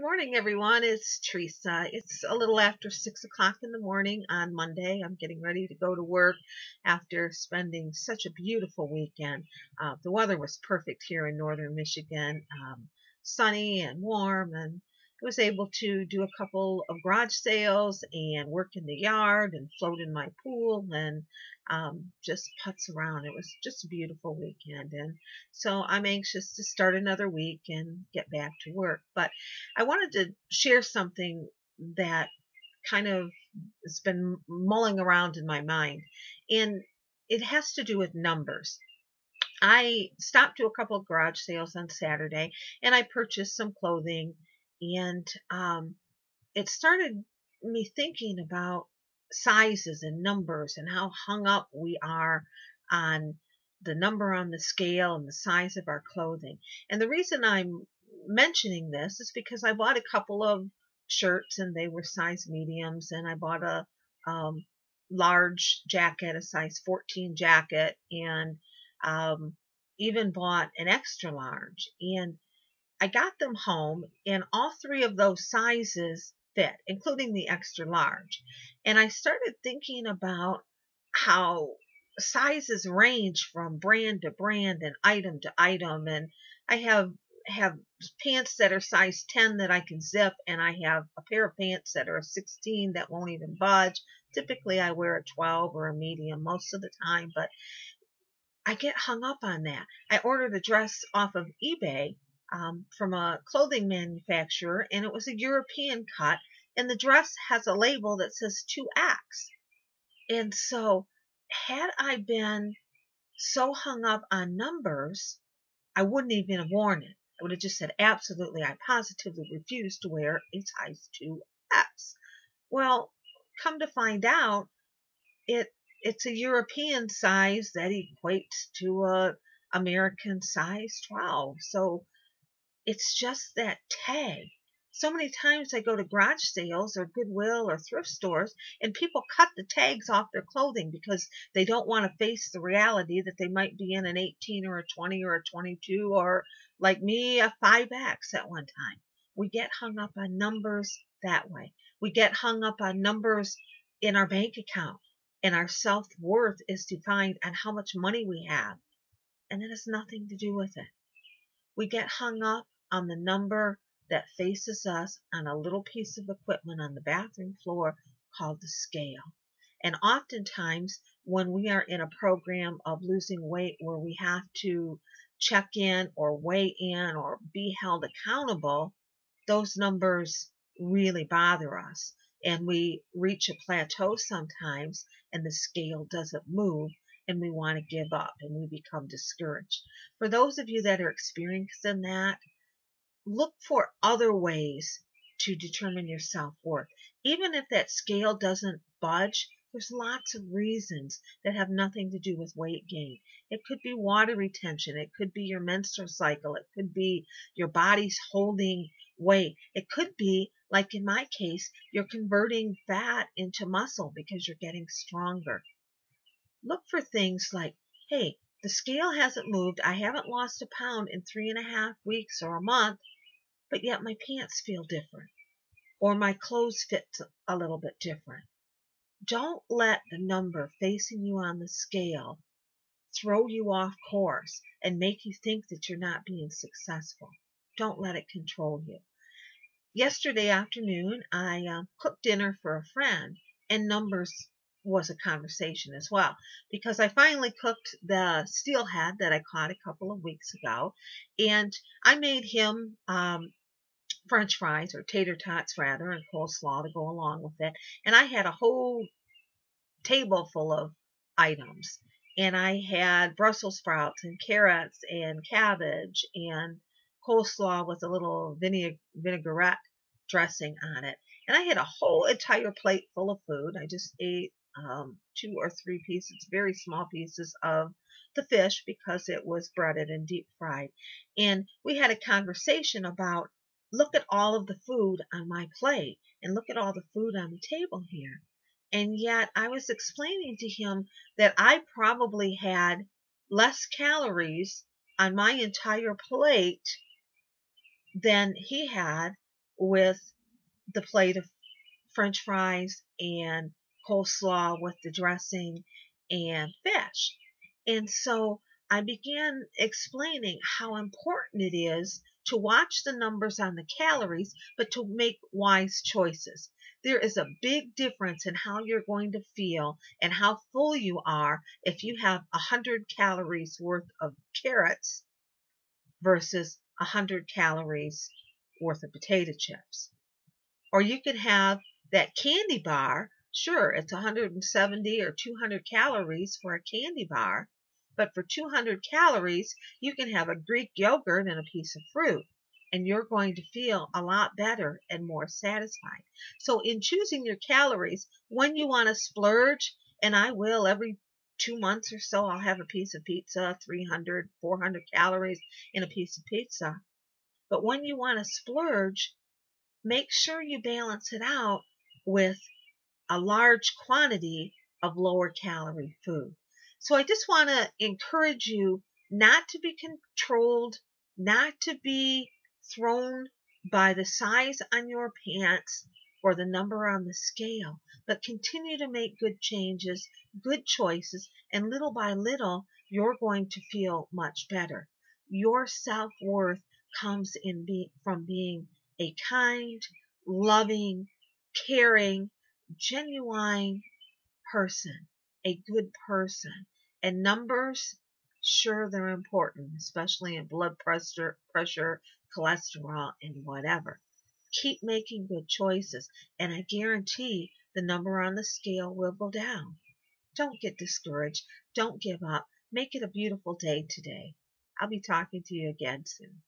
Good morning, everyone. It's Theresa. It's a little after 6 o'clock in the morning on Monday. I'm getting ready to go to work after spending such a beautiful weekend. The weather was perfect here in northern Michigan, sunny and warm, and I was able to do a couple of garage sales and work in the yard and float in my pool and just putz around. It was just a beautiful weekend, and so I'm anxious to start another week and get back to work. But I wanted to share something that kind of has been mulling around in my mind, and it has to do with numbers. I stopped to a couple of garage sales on Saturday, and I purchased some clothing, and it started me thinking about sizes and numbers and how hung up we are on the number on the scale and the size of our clothing. And the reason I'm mentioning this is because I bought a couple of shirts and they were size mediums, and I bought a um, large jacket, a size 14 jacket, and um, even bought an extra large. And I got them home, and all three of those sizes fit, including the extra large. And I started thinking about how sizes range from brand to brand and item to item. And I have pants that are size 10 that I can zip, and I have a pair of pants that are a 16 that won't even budge. Typically, I wear a 12 or a medium most of the time, but I get hung up on that. I ordered a dress off of eBay from a clothing manufacturer, and it was a European cut, and the dress has a label that says 2X. And so, had I been so hung up on numbers, I wouldn't even have worn it. I would have just said, absolutely, I positively refuse to wear a size 2X. Well, come to find out, it's a European size that equates to a American size 12. So it's just that tag. So many times I go to garage sales or Goodwill or thrift stores, and people cut the tags off their clothing because they don't want to face the reality that they might be in an 18 or a 20 or a 22 or, like me, a 5X at one time. We get hung up on numbers that way. We get hung up on numbers in our bank account, and our self-worth is defined on how much money we have, and it has nothing to do with it. We get hung up on the number that faces us on a little piece of equipment on the bathroom floor called the scale. And oftentimes, when we are in a program of losing weight where we have to check in or weigh in or be held accountable, those numbers really bother us. And we reach a plateau sometimes, and the scale doesn't move, and we want to give up and we become discouraged. For those of you that are experiencing that, look for other ways to determine your self-worth. Even if that scale doesn't budge, there's lots of reasons that have nothing to do with weight gain. It could be water retention. It could be your menstrual cycle. It could be your body's holding weight. It could be, like in my case, you're converting fat into muscle because you're getting stronger. Look for things like, hey, the scale hasn't moved. I haven't lost a pound in 3.5 weeks or a month, but yet my pants feel different, or my clothes fit a little bit different. Don't let the number facing you on the scale throw you off course and make you think that you're not being successful. Don't let it control you. Yesterday afternoon, I cooked dinner for a friend, and numbers was a conversation as well, because I finally cooked the steelhead that I caught a couple of weeks ago, and I made him French fries, or tater tots rather, and coleslaw to go along with it. And I had a whole table full of items. And I had Brussels sprouts and carrots and cabbage and coleslaw with a little vinaigrette dressing on it. And I had a whole entire plate full of food. I just ate 2 or 3 pieces, very small pieces of the fish because it was breaded and deep fried. And we had a conversation about, look at all of the food on my plate and look at all the food on the table here. And yet I was explaining to him that I probably had less calories on my entire plate than he had with the plate of French fries and coleslaw with the dressing and fish. And so I began explaining how important it is to watch the numbers on the calories, but to make wise choices. There is a big difference in how you're going to feel and how full you are if you have 100 calories worth of carrots versus 100 calories worth of potato chips. Or you could have that candy bar. Sure, it's 170 or 200 calories for a candy bar, but for 200 calories, you can have a Greek yogurt and a piece of fruit, and you're going to feel a lot better and more satisfied. So in choosing your calories, when you want to splurge, and I will every 2 months or so, I'll have a piece of pizza, 300, 400 calories in a piece of pizza. But when you want to splurge, make sure you balance it out with a large quantity of lower calorie food. So I just want to encourage you not to be controlled, not to be thrown by the size on your pants or the number on the scale, but continue to make good changes, good choices, and little by little, you're going to feel much better. Your self-worth comes from being a kind, loving, caring, genuine person, a good person. And numbers, sure, they're important, especially in blood pressure, cholesterol, and whatever. Keep making good choices, and I guarantee the number on the scale will go down. Don't get discouraged. Don't give up. Make it a beautiful day today. I'll be talking to you again soon.